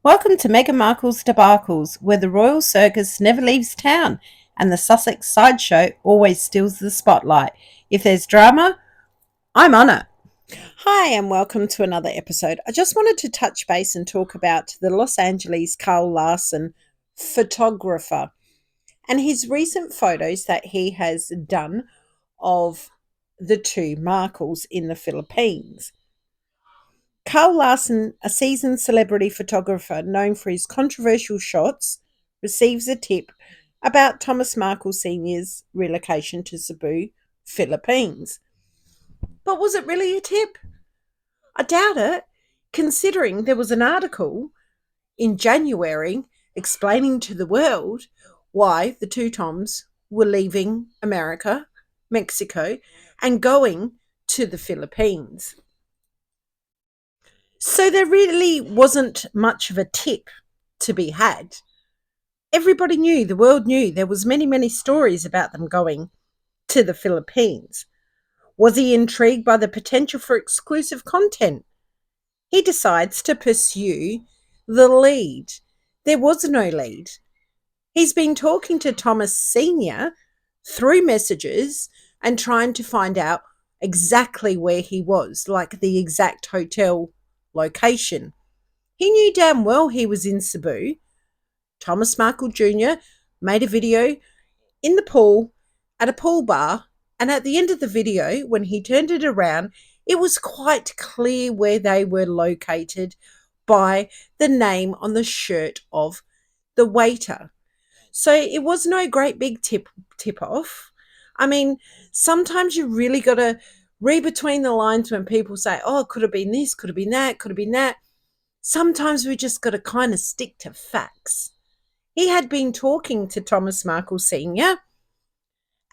Welcome to Meghan Markle's debacles, where the royal circus never leaves town and the Sussex sideshow always steals the spotlight. If there's drama, I'm on it. Hi, and welcome to another episode. I just wanted to touch base and talk about the Los Angeles Karl Larsen photographer and his recent photos that he has done of the two Markles in the Philippines. Karl Larsen, a seasoned celebrity photographer known for his controversial shots, receives a tip about Thomas Markle Sr.'s relocation to Cebu, Philippines. But was it really a tip? I doubt it, considering there was an article in January explaining to the world why the two Toms were leaving America, Mexico, and going to the Philippines. So there really wasn't much of a tip to be had. Everybody knew, the world knew, there was many stories about them going to the Philippines. Was he intrigued by the potential for exclusive content? He decides to pursue the lead. There was no lead. He's been talking to Thomas Sr. through messages and trying to find out exactly where he was, like the exact hotel location. He knew damn well he was in Cebu. Thomas Markle Jr. made a video in the pool at a pool bar, and at the end of the video, when he turned it around, it was quite clear where they were located by the name on the shirt of the waiter. So it was no great big tip off. I mean, sometimes you really got to read between the lines when people say, oh, it could have been this, could have been that, could have been that. Sometimes we just got to kind of stick to facts. He had been talking to Thomas Markle Sr.,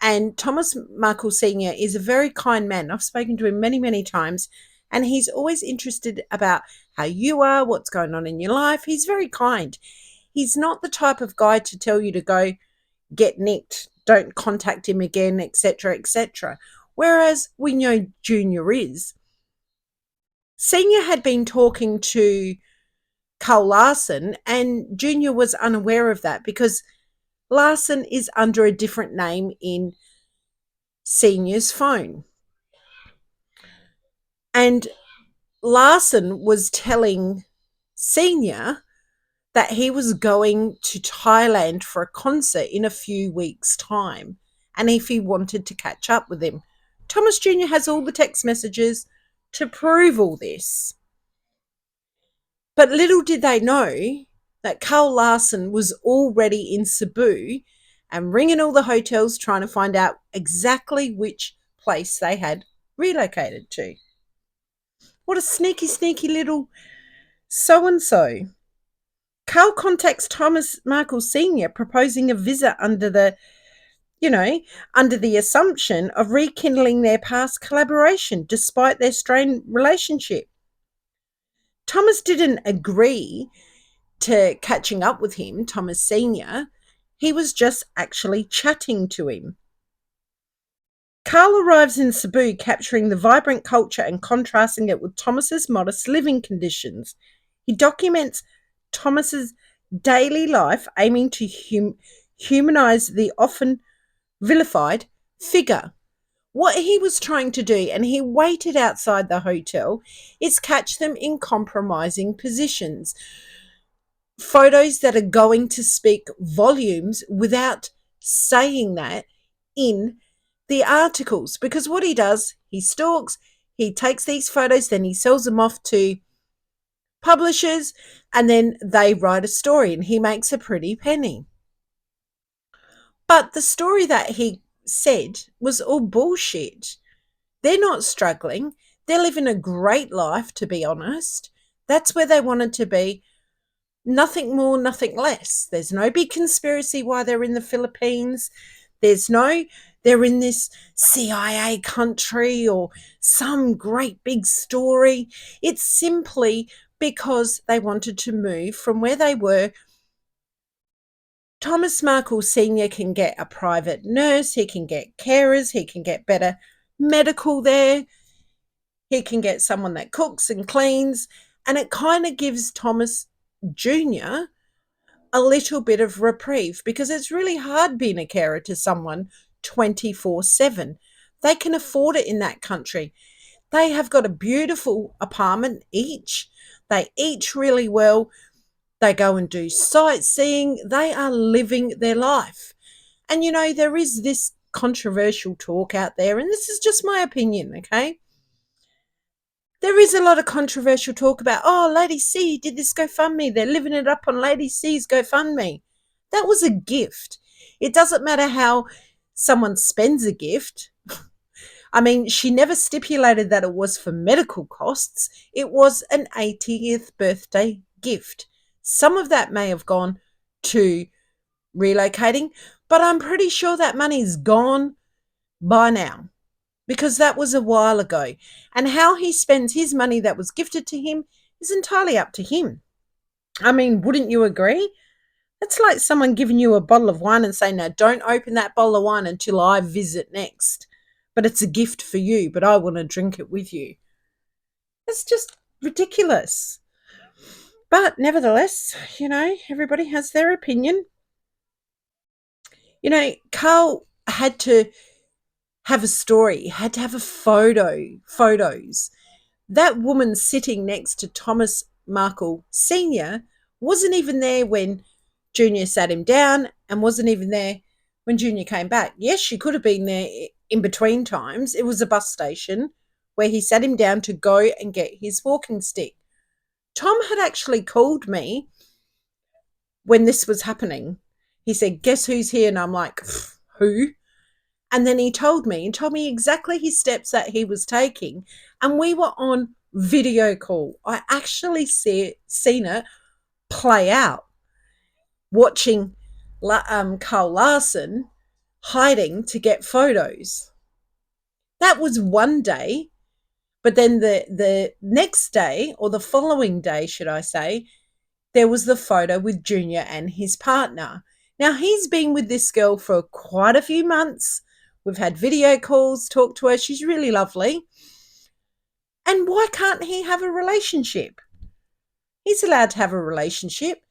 and Thomas Markle Sr. is a very kind man. I've spoken to him many times, and he's always interested about how you are, what's going on in your life. He's very kind. He's not the type of guy to tell you to go get nicked, don't contact him again, etc., etc. Whereas we know Junior is. Senior had been talking to Karl Larsen, and Junior was unaware of that because Larsen is under a different name in Senior's phone. And Larsen was telling Senior that he was going to Thailand for a concert in a few weeks' time, and if he wanted to catch up with him. Thomas Jr. has all the text messages to prove all this. But little did they know that Karl Larsen was already in Cebu and ringing all the hotels trying to find out exactly which place they had relocated to. What a sneaky little so-and-so. Karl contacts Thomas Markle Sr. proposing a visit under the assumption of rekindling their past collaboration despite their strained relationship. Thomas didn't agree to catching up with him, Thomas Sr. He was just actually chatting to him. Karl arrives in Cebu, capturing the vibrant culture and contrasting it with Thomas's modest living conditions. He documents Thomas's daily life, aiming to humanize the often vilified figure. What he was trying to do, and he waited outside the hotel, is catch them in compromising positions. Photos that are going to speak volumes without saying that in the articles. Because what he does, he stalks, he takes these photos, then he sells them off to publishers, and then they write a story and he makes a pretty penny. But the story that he said was all bullshit. They're not struggling. They're living a great life, to be honest. That's where they wanted to be. Nothing more, nothing less. There's no big conspiracy why they're in the Philippines. They're in this CIA country or some great big story. It's simply because they wanted to move from where they were. Thomas Markle Sr. can get a private nurse, he can get carers, he can get better medical there, he can get someone that cooks and cleans, and it kind of gives Thomas Junior a little bit of reprieve because it's really hard being a carer to someone 24/7. They can afford it in that country. They have got a beautiful apartment each. They eat really well. They go and do sightseeing. They are living their life. And there is this controversial talk out there, and this is just my opinion, okay? There is a lot of controversial talk about, oh, Lady C did this GoFundMe. They're living it up on Lady C's GoFundMe. That was a gift. It doesn't matter how someone spends a gift. I mean, she never stipulated that it was for medical costs. It was an 80th birthday gift. Some of that may have gone to relocating, but I'm pretty sure that money's gone by now because that was a while ago. And how he spends his money that was gifted to him is entirely up to him. I mean, wouldn't you agree? It's like someone giving you a bottle of wine and saying, no, don't open that bottle of wine until I visit next. But it's a gift for you, but I want to drink it with you. It's just ridiculous. But nevertheless, everybody has their opinion. Karl had to have a story, had to have a photos. That woman sitting next to Thomas Markle Sr. wasn't even there when Junior sat him down and wasn't even there when Junior came back. Yes, she could have been there in between times. It was a bus station where he sat him down to go and get his walking stick. Tom had actually called me when this was happening. He said, guess who's here? And I'm like, who? And then he told me exactly his steps that he was taking. And we were on video call. I actually seen it play out, watching Karl Larsen hiding to get photos. That was one day. But then the next day, or the following day, should I say, there was the photo with Junior and his partner. Now, he's been with this girl for quite a few months. We've had video calls, talked to her. She's really lovely. And why can't he have a relationship? He's allowed to have a relationship.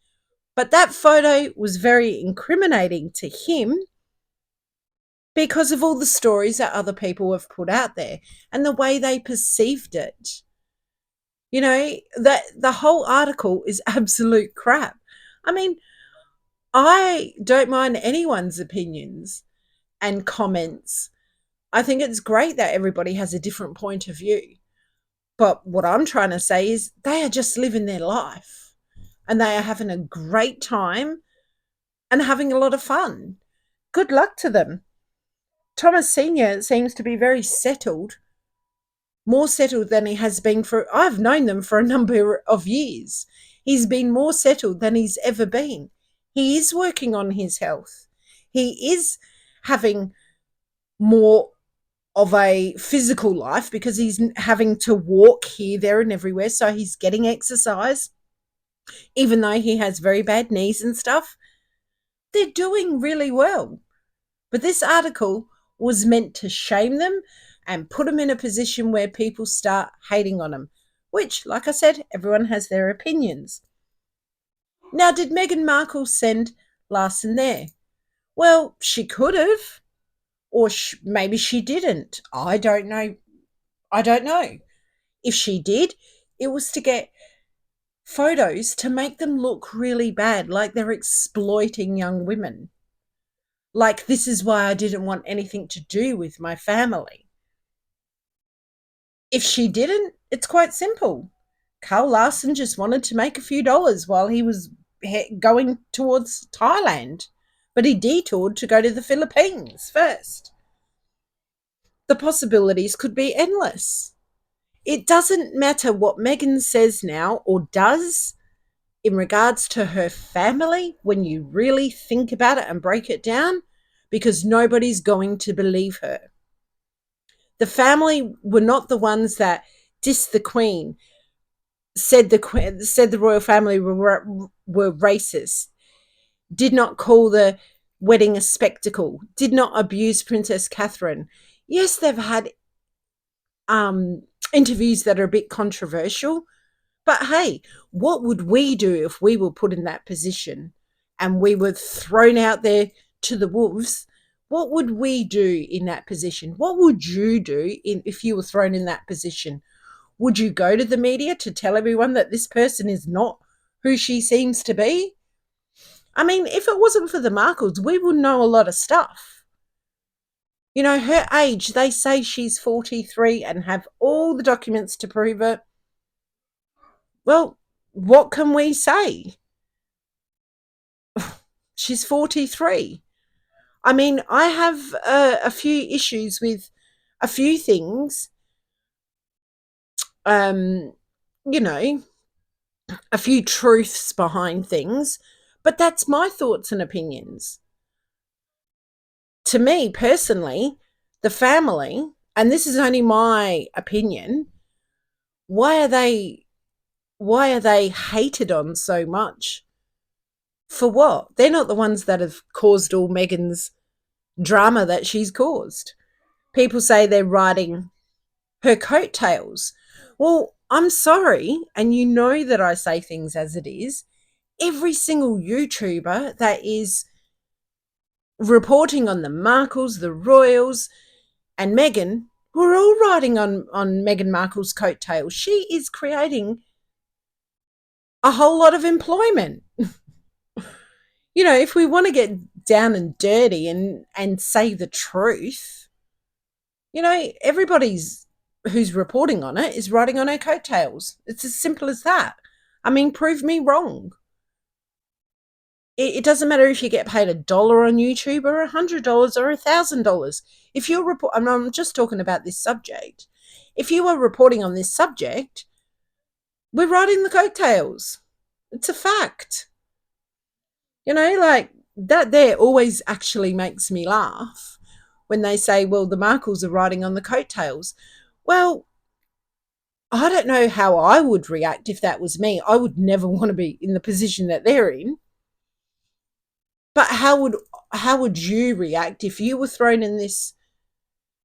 But that photo was very incriminating to him because of all the stories that other people have put out there and the way they perceived it. That the whole article is absolute crap. I mean, I don't mind anyone's opinions and comments. I think it's great that everybody has a different point of view. But what I'm trying to say is they are just living their life and they are having a great time and having a lot of fun. Good luck to them. Thomas Sr. seems to be very settled, more settled than he has been I've known them for a number of years. He's been more settled than he's ever been. He is working on his health. He is having more of a physical life because he's having to walk here, there, and everywhere. So he's getting exercise, even though he has very bad knees and stuff. They're doing really well. But this article was meant to shame them and put them in a position where people start hating on them, which, like I said, everyone has their opinions. Now, did Meghan Markle send Larsen there? Well, she could have, or maybe she didn't. I don't know. If she did, it was to get photos to make them look really bad, like they're exploiting young women. Like, this is why I didn't want anything to do with my family. If she didn't, it's quite simple. Karl Larsen just wanted to make a few dollars while he was going towards Thailand, but he detoured to go to the Philippines first. The possibilities could be endless. It doesn't matter what Meghan says now or does in regards to her family when you really think about it and break it down, because nobody's going to believe her. The family were not the ones that dissed the Queen, said the royal family were racist, did not call the wedding a spectacle, did not abuse Princess Catherine. Yes, they've had interviews that are a bit controversial, But hey, what would we do if we were put in that position and we were thrown out there to the wolves? What would we do in that position? What would you do if you were thrown in that position? Would you go to the media to tell everyone that this person is not who she seems to be? I mean, if it wasn't for the Markles, we would know a lot of stuff. You know, her age, they say she's 43 and have all the documents to prove it. Well, what can we say? She's 43. I mean, I have a few issues with a few things, um, you know, a few truths behind things, but that's my thoughts and opinions. To me personally, the family, and this is only my opinion, why are they hated on so much? For what? They're not the ones that have caused all Meghan's drama that she's caused. People say they're riding her coattails. Well, I'm sorry, and you know that I say things as it is. Every single YouTuber that is reporting on the Markles, the Royals, and Meghan, we're all riding on Meghan Markle's coattails. She is creating a whole lot of employment. You know, if we want to get down and dirty and say the truth, you know, everybody's who's reporting on it is riding on her coattails. It's as simple as that. I mean, prove me wrong. It doesn't matter if you get paid $1 on YouTube or $100 or $1,000. If you're I'm just talking about this subject. If you are reporting on this subject, we're riding the coattails. It's a fact. You know, like that there always actually makes me laugh when they say, well, the Markles are riding on the coattails. Well, I don't know how I would react if that was me. I would never want to be in the position that they're in. But how would you react if you were thrown in this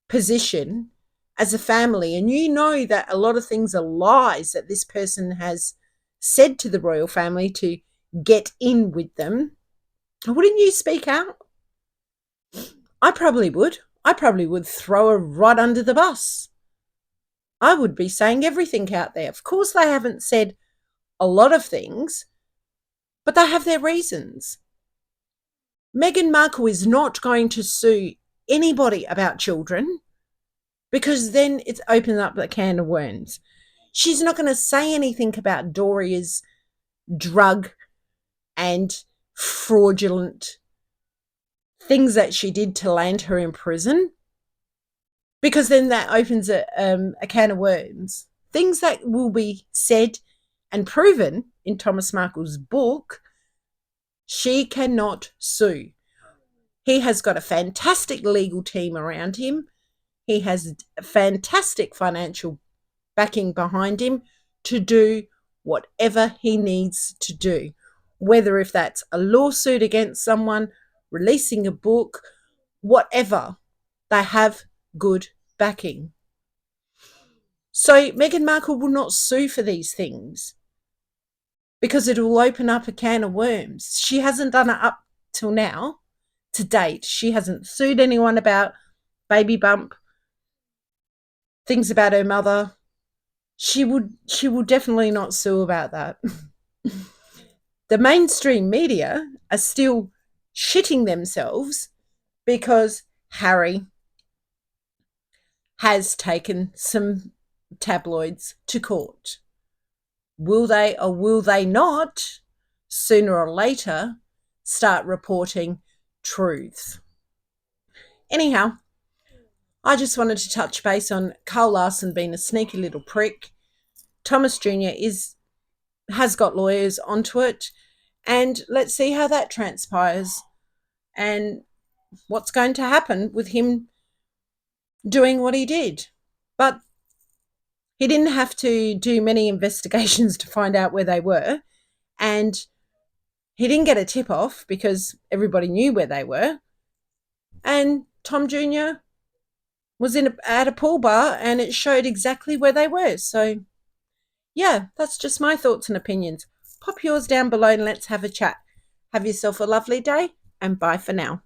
position as a family and you know that a lot of things are lies that this person has said to the royal family to get in with them? Wouldn't you speak out? I probably would. I probably would throw her right under the bus. I would be saying everything out there. Of course, they haven't said a lot of things, but they have their reasons. Meghan Markle is not going to sue anybody about children because then it's opened up a can of worms. She's not going to say anything about Doria's drug and fraudulent things that she did to land her in prison, because then that opens a can of worms. Things that will be said and proven in Thomas Markle's book, she cannot sue. He has got a fantastic legal team around him. He has a fantastic financial backing behind him to do whatever he needs to do, whether if that's a lawsuit against someone, releasing a book, whatever. They have good backing. So Meghan Markle will not sue for these things because it will open up a can of worms. She hasn't done it up till now, to date. She hasn't sued anyone about baby bump, things about her mother. She will definitely not sue about that. The mainstream media are still shitting themselves because Harry has taken some tabloids to court. Will they or will they not, sooner or later, start reporting truths? Anyhow, I just wanted to touch base on Karl Larsen being a sneaky little prick. Thomas Jr. has got lawyers onto it, and let's see how that transpires and what's going to happen with him doing what he did. But he didn't have to do many investigations to find out where they were, and he didn't get a tip off because everybody knew where they were. And Tom Jr. was at a pool bar and it showed exactly where they were. So Yeah, that's just my thoughts and opinions. Pop yours down below and let's have a chat. Have yourself a lovely day, and bye for now.